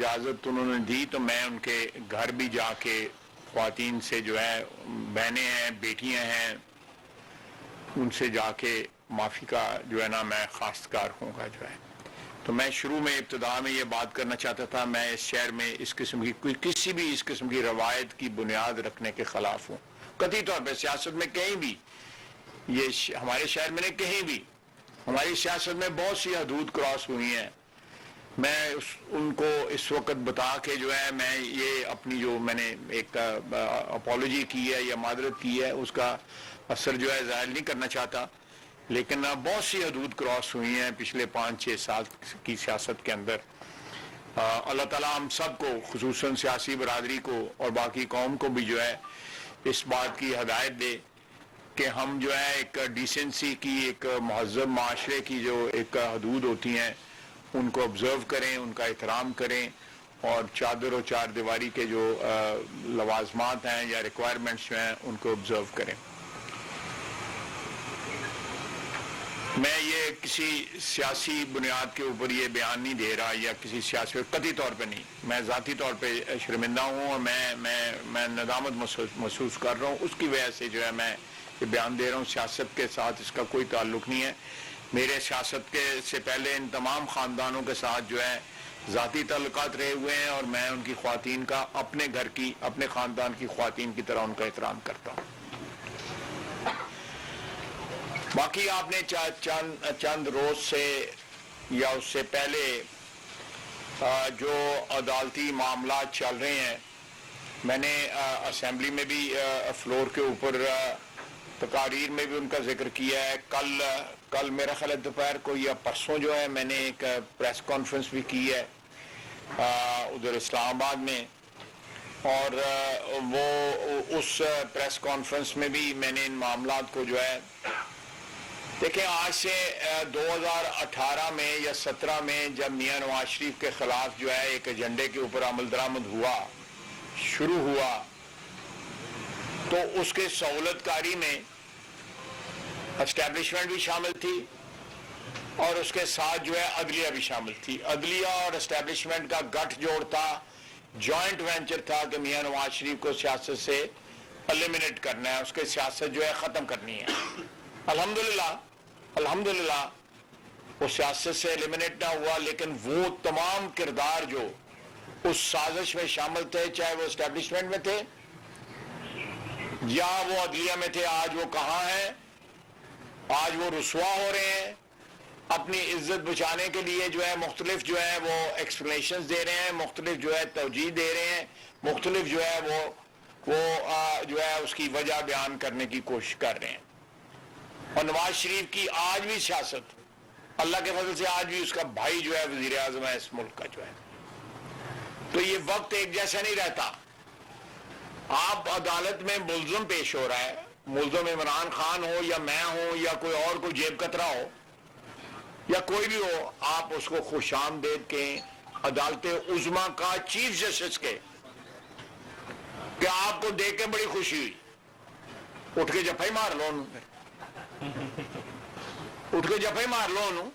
اجازت انہوں نے دی تو میں ان کے گھر بھی جا کے خواتین سے جو ہے بہنیں ہیں بیٹیاں ہیں ان سے جا کے معافی کا جو ہے نا میں خواستگار ہوں گا جو ہے. تو میں شروع میں ابتدا میں یہ بات کرنا چاہتا تھا میں اس شہر میں اس قسم کی کسی بھی اس قسم کی روایت کی بنیاد رکھنے کے خلاف ہوں قطعی طور پہ. سیاست میں کہیں بھی یہ ہمارے شہر میں نہیں کہیں بھی ہماری سیاست میں بہت سی حدود کراس ہوئی ہیں. میں ان کو اس وقت بتا کے جو ہے میں یہ اپنی جو میں نے ایک اپالوجی کی ہے یا معذرت کی ہے اس کا اثر جو ہے ظاہر نہیں کرنا چاہتا لیکن بہت سی حدود کراس ہوئی ہیں پچھلے 5-6 سال کی سیاست کے اندر. اللہ تعالیٰ ہم سب کو خصوصاً سیاسی برادری کو اور باقی قوم کو بھی جو ہے اس بات کی ہدایت دے کہ ہم جو ہے ایک ڈیسنسی کی ایک مہذب معاشرے کی جو ایک حدود ہوتی ہیں ان کو آبزرو کریں ان کا احترام کریں اور چادر و چار دیواری کے جو لوازمات ہیں یا ریکوائرمنٹس جو ہیں ان کو آبزرو کریں. میں یہ کسی سیاسی بنیاد کے اوپر یہ بیان نہیں دے رہا یا کسی سیاسی قطعی طور پہ نہیں. میں ذاتی طور پہ شرمندہ ہوں اور میں ندامت محسوس کر رہا ہوں اس کی وجہ سے جو ہے میں یہ بیان دے رہا ہوں. سیاست کے ساتھ اس کا کوئی تعلق نہیں ہے. میرے سیاست کے سے پہلے ان تمام خاندانوں کے ساتھ جو ہے ذاتی تعلقات رہے ہوئے ہیں اور میں ان کی خواتین کا اپنے گھر کی اپنے خاندان کی خواتین کی طرح ان کا احترام کرتا ہوں. باقی آپ نے چند روز سے یا اس سے پہلے جو عدالتی معاملات چل رہے ہیں میں نے اسمبلی میں بھی فلور کے اوپر تقاریر میں بھی ان کا ذکر کیا ہے. کل میرا خیال ہے دوپہر کو یا پرسوں جو ہے میں نے ایک پریس کانفرنس بھی کی ہے ادھر اسلام آباد میں اور وہ اس پریس کانفرنس میں بھی میں نے ان معاملات کو جو ہے دیکھیں آج سے 2018 میں یا 17 میں جب میاں نواز شریف کے خلاف جو ہے ایک ایجنڈے کے اوپر عمل درآمد ہوا شروع ہوا تو اس کے سہولت کاری میں اسٹیبلشمنٹ بھی شامل تھی اور اس کے ساتھ جو ہے عدلیہ بھی شامل تھی. عدلیہ اور اسٹیبلشمنٹ کا گٹھ جوڑ تھا جوائنٹ وینچر تھا کہ میاں نواز شریف کو سیاست سے ایلیمنیٹ کرنا ہے اس کے سیاست جو ہے ختم کرنی ہے. الحمدللہ وہ سیاست سے ایلیمنیٹ نہ ہوا لیکن وہ تمام کردار جو اس سازش میں شامل تھے چاہے وہ اسٹیبلشمنٹ میں تھے یا وہ عدلیہ میں تھے آج وہ کہاں ہیں. آج وہ رسوا ہو رہے ہیں اپنی عزت بچانے کے لیے جو ہے مختلف جو ہے وہ ایکسپلینیشنز دے رہے ہیں مختلف جو ہے توجیہ دے رہے ہیں مختلف جو ہے وہ جو ہے اس کی وجہ بیان کرنے کی کوشش کر رہے ہیں. اور نواز شریف کی آج بھی سیاست اللہ کے فضل سے آج بھی اس کا بھائی جو ہے وزیر اعظم ہے اس ملک کا جو ہے. تو یہ وقت ایک جیسا نہیں رہتا. آپ عدالت میں ملزم پیش ہو رہا ہے ملزم عمران خان ہو یا میں ہوں یا کوئی اور کوئی جیب کترا ہو یا کوئی بھی ہو آپ اس کو خوش آمدید کہیں عدالت عظمیٰ کا چیف جسٹس کے کہ آپ کو دیکھ کے بڑی خوشی ہوئی اٹھ کے جفا ہی مار لو انہوں اٹھ کے جفا ہی مار لو انہوں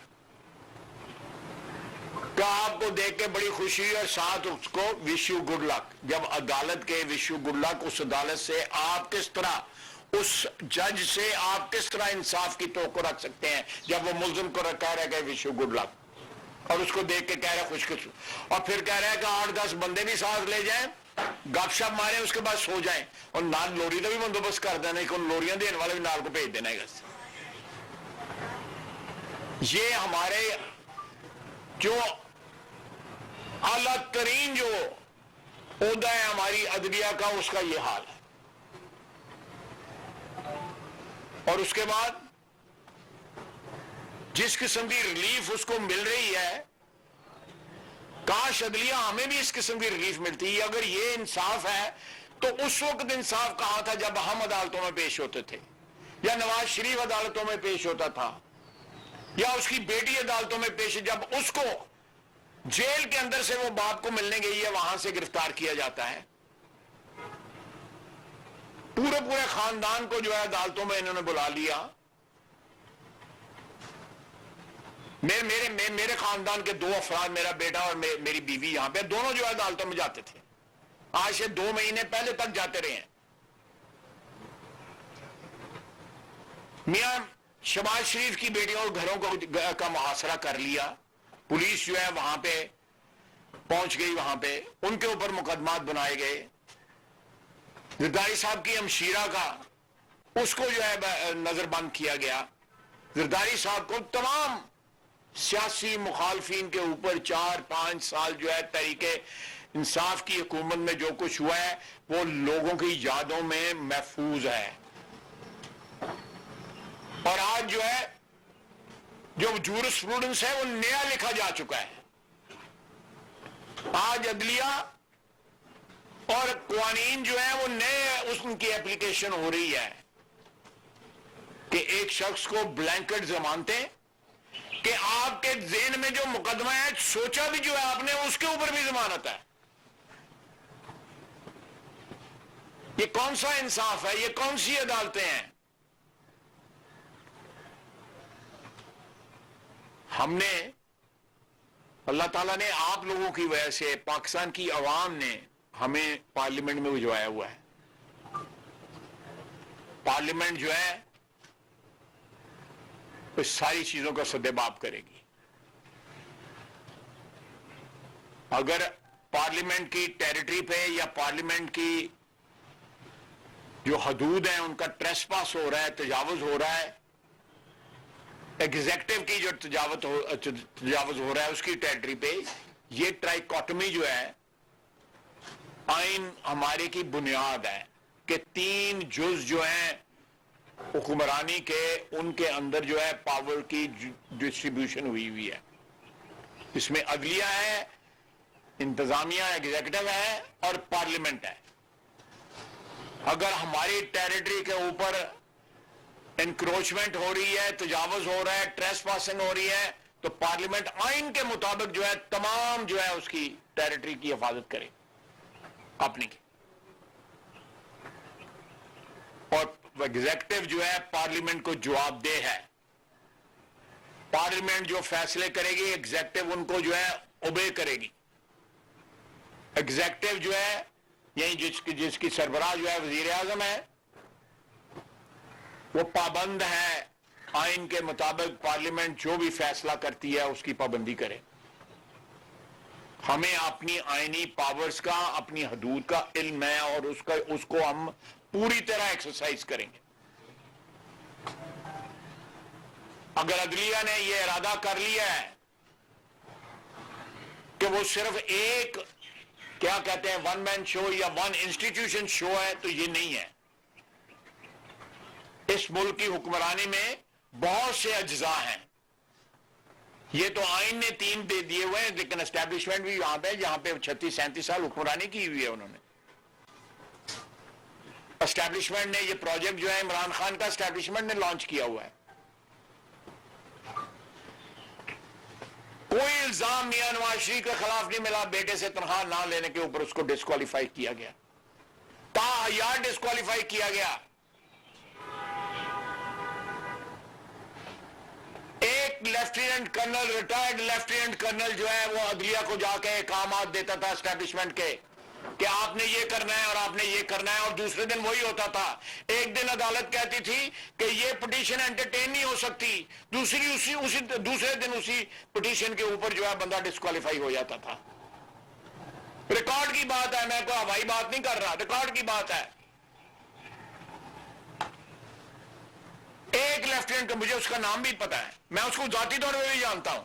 کہ آپ کو دیکھ کے بڑی خوشی ہوئی اور ساتھ اس کو وش یو گڈ لک. جب عدالت کے وش یو گڈ لک اس عدالت سے آپ کس طرح اس جج سے آپ کس طرح انصاف کی توقع رکھ سکتے ہیں جب وہ ملزم کو کہہ رہا ہے کہ وش یو گڈ لک اور اس کو دیکھ کے کہہ رہا ہے خوش قسمت اور پھر کہہ رہا ہے کہ 8-10 بندے بھی ساتھ لے جائیں گپ شپ ماریں اس کے بعد سو جائیں اور نال لوری کا بھی بندوبست کر دینا کہ ان لوریاں دینے والے بھی نال کو بھیج دینا ہے. یہ ہمارے جو اعلیٰ ترین جو عہدہ ہے ہماری عدلیہ کا اس کا یہ حال ہے. اور اس کے بعد جس قسم کی ریلیف اس کو مل رہی ہے کاش عدلیہ ہمیں بھی اس قسم کی ریلیف ملتی ہے. اگر یہ انصاف ہے تو اس وقت انصاف کہاں تھا جب ہم عدالتوں میں پیش ہوتے تھے یا نواز شریف عدالتوں میں پیش ہوتا تھا یا اس کی بیٹی عدالتوں میں پیش جب اس کو جیل کے اندر سے وہ باپ کو ملنے گئی ہے وہاں سے گرفتار کیا جاتا ہے. پورے خاندان کو جو ہے عدالتوں میں انہوں نے بلا لیا میرے خاندان کے 2 افراد، میرا بیٹا اور میری بیوی یہاں پہ، دونوں جو ہے عدالتوں میں جاتے تھے، آج سے 2 مہینے پہلے تک جاتے رہے ہیں۔ میاں شباز شریف کی بیٹیوں اور گھروں کا محاصرہ کر لیا، پولیس جو ہے وہاں پہ پہنچ گئی، وہاں پہ ان کے اوپر مقدمات بنائے گئے۔ زرداری صاحب کی ہمشیرہ کا، اس کو جو ہے نظر بند کیا گیا۔ زرداری صاحب کو تمام سیاسی مخالفین کے اوپر 4-5 سال جو ہے تحریک انصاف کی حکومت میں جو کچھ ہوا ہے وہ لوگوں کی یادوں میں محفوظ ہے۔ اور آج جو ہے جو جورسپروڈنس ہے وہ نیا لکھا جا چکا ہے۔ آج عدلیہ اور قوانین جو ہیں وہ نئے اس کی اپلیکیشن ہو رہی ہے کہ ایک شخص کو بلینکٹ ضمانتیں کہ آپ کے ذہن میں جو مقدمہ ہے سوچا بھی جو ہے آپ نے اس کے اوپر بھی ضمانت ہے۔ یہ کون سا انصاف ہے؟ یہ کون سی عدالتیں ہیں؟ ہم نے، اللہ تعالیٰ نے آپ لوگوں کی وجہ سے، پاکستان کی عوام نے ہمیں پارلیمنٹ میں بھجوایا ہوا ہے۔ پارلیمنٹ جو ہے اس ساری چیزوں کا سدباب کرے گی۔ اگر پارلیمنٹ کی ٹیریٹری پہ یا پارلیمنٹ کی جو حدود ہیں ان کا ٹریس پاس ہو رہا ہے، تجاوز ہو رہا ہے، ایگزیکٹو کی جو تجاوز ہو رہا ہے اس کی ٹیریٹری پہ، یہ ٹرائیکاٹمی جو ہے آئین ہمارے کی بنیاد ہے کہ 3 جز جو ہیں حکمرانی کے، ان کے اندر جو ہے پاور کی ڈسٹریبیوشن ہوئی ہے۔ اس میں عدلیہ ہے، انتظامیہ ایگزیکٹو ہے اور پارلیمنٹ ہے۔ اگر ہماری ٹیریٹری کے اوپر انکروچمنٹ ہو رہی ہے، تجاوز ہو رہا ہے، ٹریس پاسنگ ہو رہی ہے، تو پارلیمنٹ آئین کے مطابق جو ہے تمام جو ہے اس کی ٹیریٹری کی حفاظت کرے اپنی کی، اور ایگزیکٹو جو ہے پارلیمنٹ کو جواب دہ ہے۔ پارلیمنٹ جو فیصلے کرے گی ایگزیکٹو ان کو جو ہے اوبے کرے گی۔ ایگزیکٹو جو ہے یہی جس کی سربراہ جو ہے وزیر اعظم ہے، وہ پابند ہے آئین کے مطابق پارلیمنٹ جو بھی فیصلہ کرتی ہے اس کی پابندی کرے۔ ہمیں اپنی آئینی پاورز کا، اپنی حدود کا علم ہے اور اس کو ہم پوری طرح ایکسرسائز کریں گے۔ اگر عدلیہ نے یہ ارادہ کر لیا ہے کہ وہ صرف ایک کیا کہتے ہیں 1 مین شو یا 1 انسٹیٹیوشن شو ہے، تو یہ نہیں ہے۔ اس ملک کی حکمرانی میں بہت سے اجزاء ہیں۔ یہ تو آئین نے 3 دے دیے ہوئے ہیں، لیکن اسٹیبلشمنٹ بھی یہاں پہ، جہاں پہ 36-37 سال حکمرانی کی ہوئی ہے انہوں نے۔ اسٹیبلشمنٹ نے یہ پروجیکٹ جو ہے عمران خان کا اسٹیبلشمنٹ نے لانچ کیا ہوا ہے۔ کوئی الزام میاں نواز شریف کے خلاف نہیں ملا، بیٹے سے تنخواہ نہ لینے کے اوپر اس کو ڈسکوالیفائی کیا گیا، تاحیات ڈسکوالیفائی کیا گیا۔ ایک lieutenant colonel, retired lieutenant colonel جو ہے وہ عدلیہ کو جا کے احکامات دیتا تھا اسٹیبلشمنٹ کے کہ آپ نے یہ کرنا ہے اور آپ نے یہ کرنا ہے، اور دوسرے دن وہی ہوتا تھا۔ ایک دن عدالت کہتی تھی کہ یہ پٹیشن انٹرٹین نہیں ہو سکتی، دوسرے دن اسی پٹیشن کے اوپر جو ہے بندہ ڈسکوالیفائی ہو جاتا تھا۔ ریکارڈ کی بات ہے، میں کوئی ہوائی بات نہیں کر رہا، ریکارڈ کی بات ہے۔ ایک لیفٹیننٹ کا مجھے اس کا نام بھی پتا ہے، میں اس کو ذاتی طور پہ بھی جانتا ہوں۔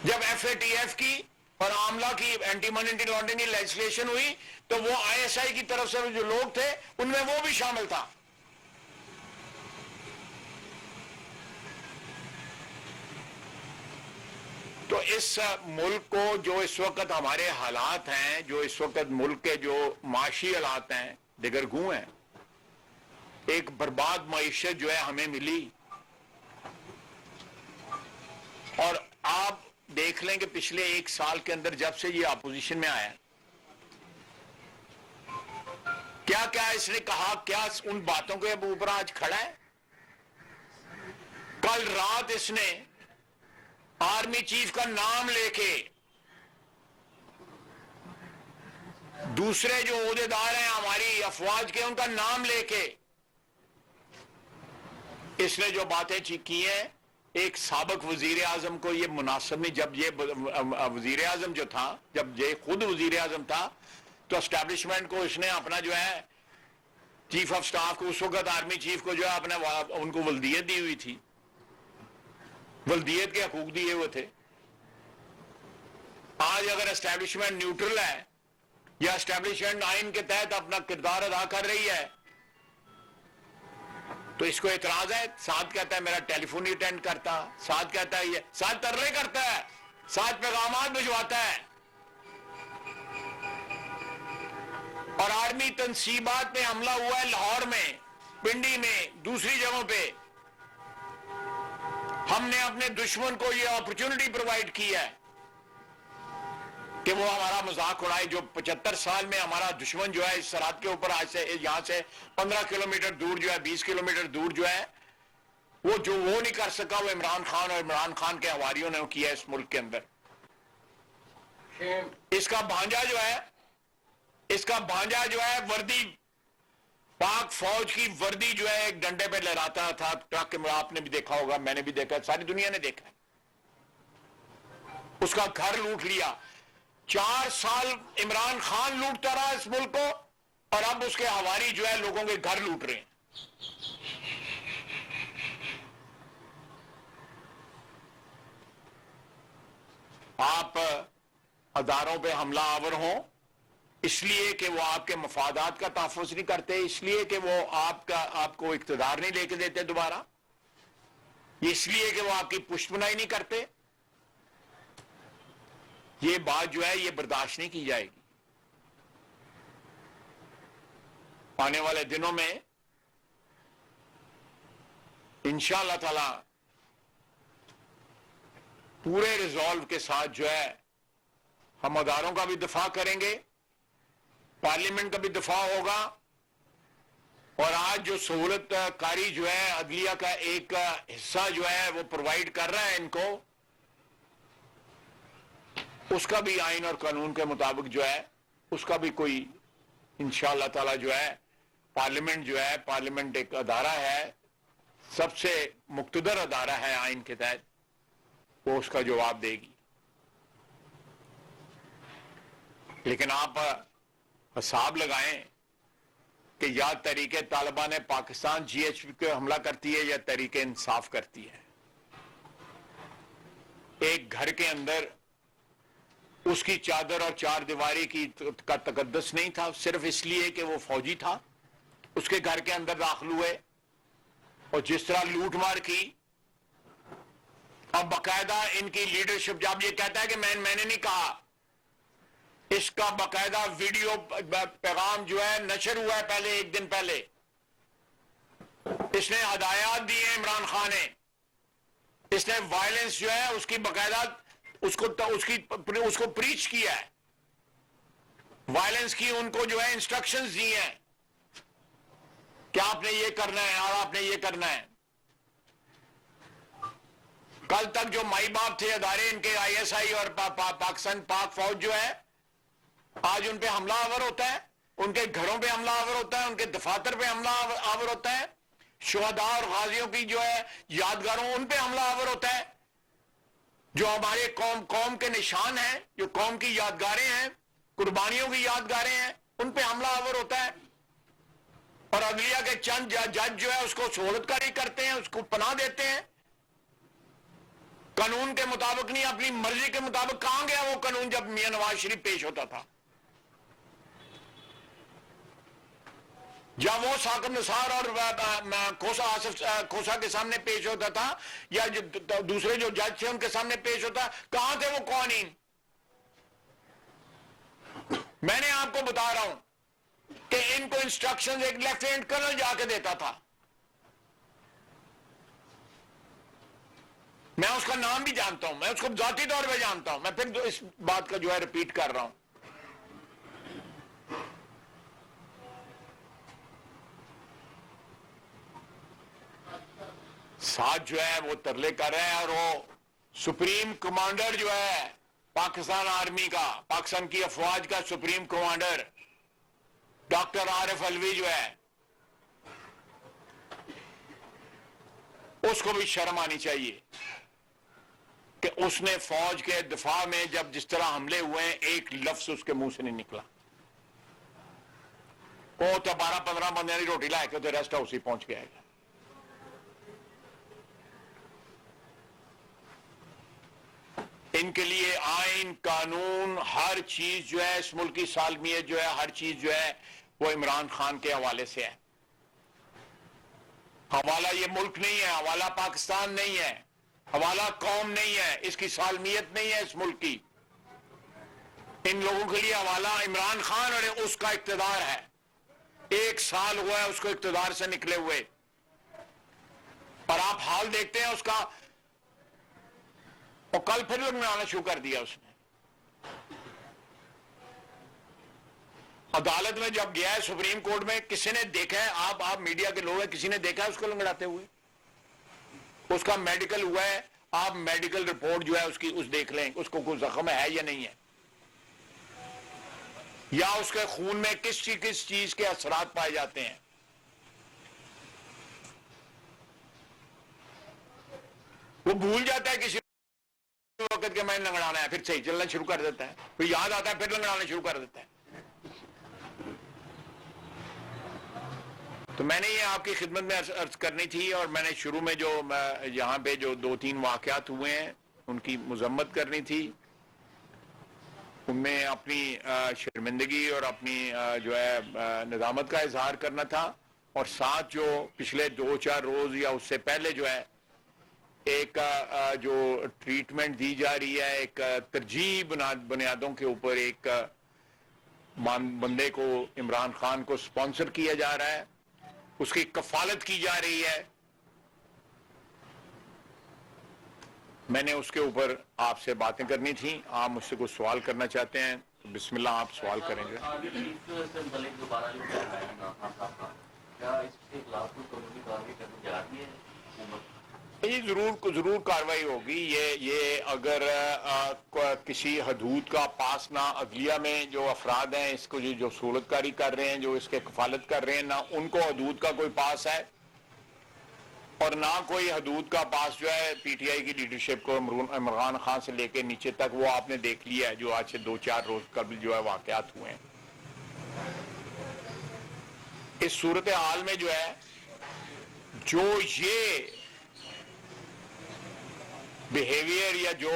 جب FATF کی اور عاملہ کی اینٹی منی لانڈرنگ کی لیجسلیشن ہوئی تو وہ ISI کی طرف سے جو لوگ تھے ان میں وہ بھی شامل تھا۔ تو اس ملک کو جو اس وقت ہمارے حالات ہیں، جو اس وقت ملک کے جو معاشی حالات ہیں دگرگوں ہیں، ایک برباد معیشت جو ہے ہمیں ملی، اور آپ دیکھ لیں کہ پچھلے 1 سال کے اندر جب سے یہ اپوزیشن میں آیا کیا کیا اس نے کہا، کیا ان باتوں کے اوپر آج کھڑا ہے؟ کل رات اس نے آرمی چیف کا نام لے کے دوسرے جو عہدیدار ہیں ہماری افواج کے ان کا نام لے کے اس نے جو باتیں کی ہیں، ایک سابق وزیر اعظم کو یہ مناسب نہیں. جب یہ وزیر اعظم جو تھا، جب یہ خود وزیر اعظم تھا تو اسٹیبلشمنٹ کو اس نے اپنا جو ہے چیف آف سٹاف کو، اس وقت آرمی چیف کو جو ہے اپنے ان کو ولدیت دی ہوئی تھی، ولدیت کے حقوق دیے ہوئے تھے. آج اگر اسٹیبلشمنٹ نیوٹرل ہے یا اسٹیبلشمنٹ آئین کے تحت اپنا کردار ادا کر رہی ہے تو اس کو اعتراض ہے. ساتھ کہتا ہے میرا ٹیلی فون نہیں اٹینڈ کرتا، ساتھ کہتا ہے یہ، ساتھ ترلے کرتا ہے، ساتھ پیغامات بھجواتا ہے. اور آرمی تنصیبات پہ حملہ ہوا ہے لاہور میں، پنڈی میں، دوسری جگہوں پہ. ہم نے اپنے دشمن کو یہ اپرچونٹی پرووائڈ کی ہے کہ وہ ہمارا مذاق اڑائے. جو 75 سال میں ہمارا دشمن جو ہے اس سرحد کے اوپر، آج سے یہاں سے 15 کلومیٹر دور جو ہے، 20 کلومیٹر دور جو ہے، وہ جو وہ نہیں کر سکا وہ عمران خان اور عمران خان کے حواریوں نے کیا اس ملک کے اندر. اس کا بھانجا جو ہے وردی، پاک فوج کی وردی جو ہے ایک ڈنڈے پہ لہراتا تھا ٹرک میں. آپ نے بھی دیکھا ہوگا، میں نے بھی دیکھا، ساری دنیا نے دیکھا. اس کا گھر لوٹ لیا. 4 سال عمران خان لوٹتا رہا اس ملک کو، اور اب اس کے حواری جو ہے لوگوں کے گھر لوٹ رہے ہیں. آپ اداروں پہ حملہ آور ہوں اس لیے کہ وہ آپ کے مفادات کا تحفظ نہیں کرتے، اس لیے کہ وہ آپ کو اقتدار نہیں لے کے دیتے دوبارہ، اس لیے کہ وہ آپ کی پشت پناہی نہیں کرتے. یہ بات جو ہے یہ برداشت نہیں کی جائے گی. آنے والے دنوں میں انشاءاللہ تعالی پورے ریزالو کے ساتھ جو ہے ہم اداروں کا بھی دفاع کریں گے، پارلیمنٹ کا بھی دفاع ہوگا. اور آج جو سہولت کاری جو ہے عدلیہ کا ایک حصہ جو ہے وہ پرووائڈ کر رہا ہے ان کو، اس کا بھی آئین اور قانون کے مطابق جو ہے اس کا بھی کوئی انشاءاللہ تعالی جو ہے پارلیمنٹ جو ہے، پارلیمنٹ ایک ادارہ ہے، سب سے مقتدر ادارہ ہے آئین کے تحت، وہ اس کا جواب دے گی. لیکن آپ حساب لگائیں کہ یا Tehreek Taliban Pakistan G H P کو حملہ کرتی ہے یا تحریک انصاف کرتی ہے. ایک گھر کے اندر اس کی چادر اور چار دیواری کا تقدس نہیں تھا صرف اس لیے کہ وہ فوجی تھا. اس کے گھر کے اندر داخل ہوئے اور جس طرح لوٹ مار کی. اب باقاعدہ ان کی لیڈرشپ جب یہ کہتا ہے کہ میں نے نہیں کہا، اس کا باقاعدہ ویڈیو پیغام جو ہے نشر ہوا ہے پہلے، ایک دن پہلے. اس نے ہدایات دی ہیں عمران خان نے، اس نے وائلنس جو ہے اس کی باقاعدہ اس کو پریچ کیا ہے، وائلنس کی ان کو جو ہے انسٹرکشنز دی ہیں کہ آپ نے یہ کرنا ہے اور آپ نے یہ کرنا ہے. کل تک جو مائی باپ تھے ادارے ان کے، آئی ایس آئی اور پاکستان پاک فوج جو ہے، آج ان پہ حملہ آور ہوتا ہے، ان کے گھروں پہ حملہ آور ہوتا ہے، ان کے دفاتر پہ حملہ آور ہوتا ہے، شہداء اور غازیوں کی جو ہے یادگاروں ان پہ حملہ آور ہوتا ہے، جو ہمارے قوم کے نشان ہیں، جو قوم کی یادگاریں ہیں، قربانیوں کی یادگاریں ہیں، ان پہ حملہ آور ہوتا ہے. اور عدلیہ کے چند جج جو ہے اس کو سہولت کاری کرتے ہیں، اس کو پناہ دیتے ہیں. قانون کے مطابق نہیں، اپنی مرضی کے مطابق. کہاں گیا وہ قانون جب میاں نواز شریف پیش ہوتا تھا؟ جب وہ ثاقب نثار اور کھوسا کے سامنے پیش ہوتا تھا یا دوسرے جو جج تھے ان کے سامنے پیش ہوتا، کہاں تھے وہ قوانین؟ میں نے آپ کو بتا رہا ہوں کہ ان کو انسٹرکشن ایک لیفٹیننٹ کرنل جا کے دیتا تھا. میں اس کا نام بھی جانتا ہوں، میں اس کو ذاتی طور پہ جانتا ہوں. میں پھر اس بات کا جو ہے ریپیٹ کر رہا ہوں. ساتھ جو ہے وہ ترلے کر رہے ہیں، اور وہ سپریم کمانڈر جو ہے پاکستان آرمی کا، پاکستان کی افواج کا supreme commander doctor Arif Alvi جو ہے، اس کو بھی شرم آنی چاہیے کہ اس نے فوج کے دفاع میں جب جس طرح حملے ہوئے ہیں ایک لفظ اس کے منہ سے نہیں نکلا. وہ تو 12-15 بندے کی روٹی لائے کے تو ریسٹ ہاؤس ہی پہنچ گیا ہے. ان کے لیے آئین قانون ہر چیز جو ہے، اس ملک کی سالمیت جو ہے، ہر چیز جو ہے وہ عمران خان کے حوالے سے ہے. حوالہ یہ ملک نہیں ہے، حوالہ پاکستان نہیں ہے، حوالہ قوم نہیں ہے، اس کی سالمیت نہیں ہے اس ملک کی. ان لوگوں کے لیے حوالہ عمران خان اور اس کا اقتدار ہے. 1 سال ہوا ہے اس کو اقتدار سے نکلے ہوئے، اور آپ حال دیکھتے ہیں اس کا. اور کل پھر لگانا شروع کر دیا اس نے. عدالت میں جب گیا ہے سپریم کورٹ میں، کسی نے دیکھا ہے؟ آپ میڈیا کے لوگ ہیں، کسی نے دیکھا ہے اس کو لنگڑاتے ہوئے؟ اس کا میڈیکل ہوا ہے، آپ میڈیکل رپورٹ جو ہے اس کی دیکھ لیں، اس کو کوئی زخم ہے یا نہیں ہے، یا اس کے خون میں کس چیز کے اثرات پائے جاتے ہیں. وہ بھول جاتا ہے کسی وقت کہ میں نے لنگڑانا ہے، پھر صحیح چلنا شروع کر دیتا ہے، پھر یاد آتا ہے، پھر لنگڑانا شروع کر دیتا ہے. تو میں نے یہ آپ کی خدمت میں عرض کرنی تھی، اور میں نے شروع میں جو یہاں پہ جو 2-3 واقعات ہوئے ہیں ان کی مذمت کرنی تھی، ان میں اپنی شرمندگی اور اپنی جو ہے ندامت کا اظہار کرنا تھا. اور ساتھ جو پچھلے 2-4 روز یا اس سے پہلے جو ہے ایک جو ٹریٹمنٹ دی جا رہی ہے، ایک ترجیحی بنیادوں کے اوپر ایک بندے کو، عمران خان کو سپانسر کیا جا رہا ہے، اس کی کفالت کی جا رہی ہے. میں نے اس کے اوپر آپ سے باتیں کرنی تھیں. آپ مجھ سے کچھ سوال کرنا چاہتے ہیں تو بسم اللہ، آپ سوال کریں گے. یہ ضرور کاروائی ہوگی. یہ اگر کسی حدود کا پاس نہ عدلیہ میں جو افراد ہیں اس کو جو سہولت کاری کر رہے ہیں، جو اس کے کفالت کر رہے ہیں، نہ ان کو حدود کا کوئی پاس ہے، اور نہ کوئی حدود کا پاس جو ہے پی ٹی آئی کی لیڈرشپ کو عمران خان سے لے کے نیچے تک. وہ آپ نے دیکھ لیا ہے جو آج سے 2-4 روز قبل جو ہے واقعات ہوئے ہیں. اس صورتحال میں جو ہے جو یہ بیہیویئر یا جو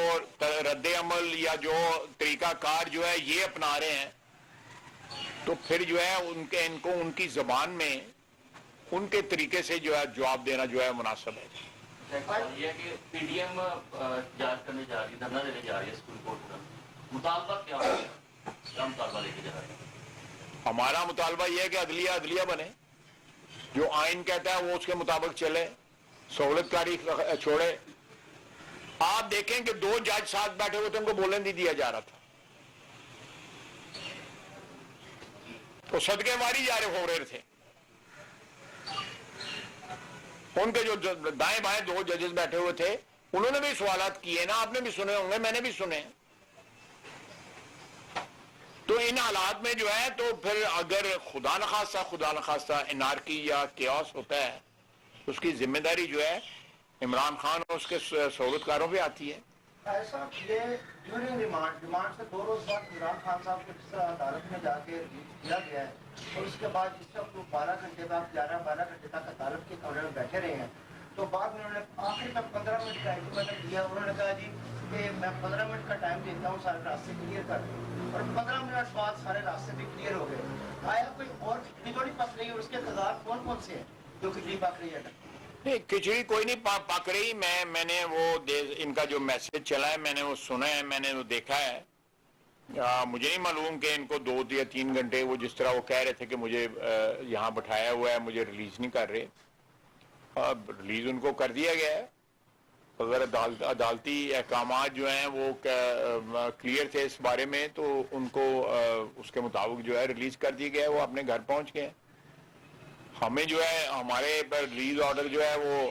رد عمل یا جو طریقہ کار جو ہے یہ اپنا رہے ہیں، تو پھر جو ہے ان کو ان کی زبان میں ان کے طریقے سے جو ہے جواب دینا جو ہے مناسب ہے. یہ کہ پی ڈی ایم جانچ کرنے جا رہی ہے، دھرنا دینے جا رہی ہے سپریم کورٹ کا، مطالبہ کیا ہے؟ کیا مطالبہ لے کے جا رہے ہیں؟ ہمارا مطالبہ یہ ہے کہ عدلیہ بنے، جو آئین کہتا ہے وہ اس کے مطابق چلے، سہولت کاری چھوڑے. آپ دیکھیں کہ 2 جج ساتھ بیٹھے ہوئے تھے، ان کو بولنے نہیں دیا جا رہا تھا، تو صدقے واری جا رہے ہو رہے تھے. ان کے جو دائیں بائیں 2 ججز بیٹھے ہوئے تھے، انہوں نے بھی سوالات کیے نا، آپ نے بھی سنے ہوں گے، میں نے بھی سنے. تو ان حالات میں جو ہے تو پھر اگر خدا نخواستہ انارکی یا کیوس ہوتا ہے، اس کی ذمہ داری جو ہے عمران خان اور اس کے سہولت کاروں پہ آتی ہے. ایسا یہ ڈیورنگ ریمانڈ سے 2 روز بعد عمران خان صاحب کو جس طرح عدالت میں جا کے کیا گیا ہے، اور اس کے بعد جس طرح 12 گھنٹے بعد 11-12 گھنٹے تک عدالت کے کمرے میں بیٹھے رہے ہیں، تو بعد میں انہوں نے آخر میں 15 منٹ کا الٹیمیٹم دیا. انہوں نے کہا جی کہ میں 15 منٹ کا ٹائم دیتا ہوں سارے راستے کلیئر کر دیں، اور 15 منٹ بعد سارے راستے بھی کلیئر ہو گئے. آیا کوئی اور کھچڑی تو نہیں پک رہی، اور اس کے اقتدار کون سے ہیں جو کھچڑی پک رہی ہے؟ نہیں، کھچڑی کوئی نہیں پک رہی. میں نے وہ ان کا جو میسج چلا ہے میں نے وہ سنا ہے، میں نے وہ دیکھا ہے. مجھے نہیں معلوم کہ ان کو 2 یا 3 گھنٹے وہ جس طرح وہ کہہ رہے تھے کہ مجھے یہاں بٹھایا ہوا ہے، مجھے ریلیز نہیں کر رہے. اب ریلیز ان کو کر دیا گیا ہے. اگر عدالتی احکامات جو ہیں وہ کلیئر تھے اس بارے میں، تو ان کو اس کے مطابق جو ہے ریلیز کر دیا گیا ہے، وہ اپنے گھر پہنچ گئے. ہمیں جو ہے ہمارے پر ریلیز آرڈر جو ہے وہ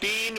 3